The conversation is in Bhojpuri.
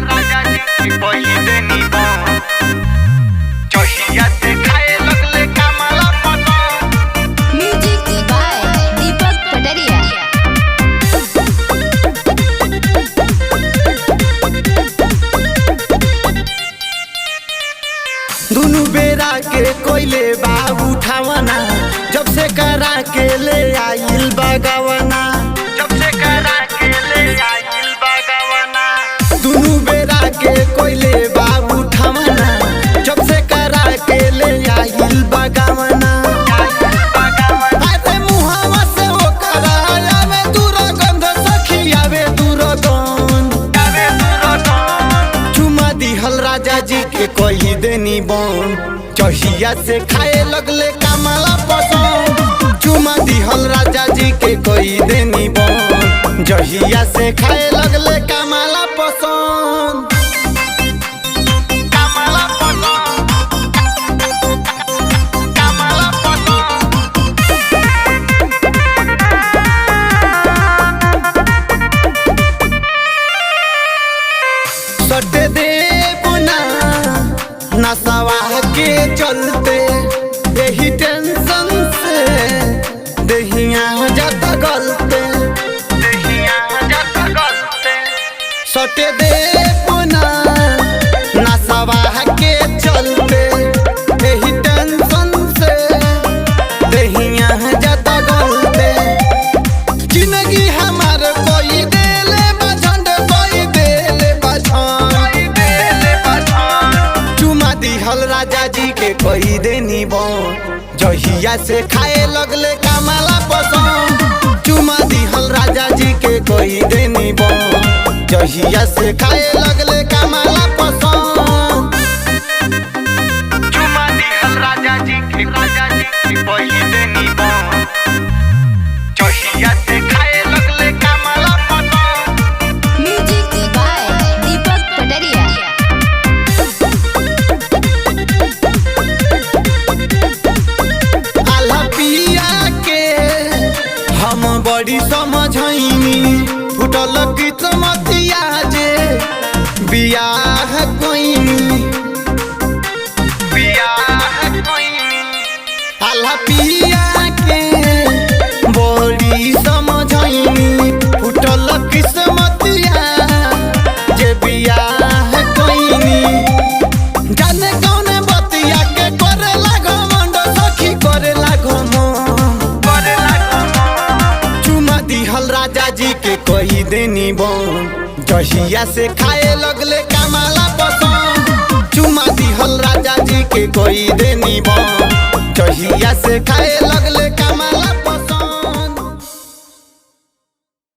राजा जी के कोई देनी बा चहिया से खाए लगले कमला पसंद। म्यूजिक बाय दीपक पटरिया। दुनु बेरा के कोइले बाबू उठावना जब से करा के ले आइल बगावना जब से करा के ले आइल बगावना। दुनु बेरा के कोइले बाबू उठावना जब से करा के ले आइल बगावना। अरे मुहावा से वो करा आवे दुर्गंध सखी आवे दुर्गंध आवे दुर्गंध। चुमा दिहल राजा जी के कोई देनी बन चहिया से खाए लगले कमला पसंद। चुमा दिहल राजा जी के कोई देनी बन जहिया से खाए लगले कमला पसंद। कमला पसंद कमला पसंद। सटे दे बुना नशवा के चलते यही टेंशन से दहिया जाता गलते दहिया जाता गलते। सटे दे बुना नशवा के चलते यही टेंशन से दहिया जाता गलते। जिंदगी हमार कोई देले बझंड कोई देले बझंड कोई देले पसंद। चुमा दिहल राजा जी के कोई देनी बन जहिया से खाए लगले कमला पसंद। चुमा दिहल राजा जी के कोई देनी बन जहिया से खाए लगले कमला पसंद। चुमा दिहल राजा जी के कोई देनी बा चहिया से खाए लगले कमला पसंद। म्यूजिक बाय दीपक पटरिया। आला पिया के हम बड़ी समझैनी फुटल किस्मतिया जे बियाह कोइनी। बियाह कोइनी। आला पिया के बड़ी समझैनी फुटल किस्मतिया जे बियाह कोइनी। जाने कौने बतिया के करे लागो मंड सखी करे लागो मन। करे लागो चुमा दिहल राजा जी के कोई देनी बन जहिया से खाए लगले कमला पसंद। चुमा दिहल राजा जी के कोई देनी बन जहिया से खाए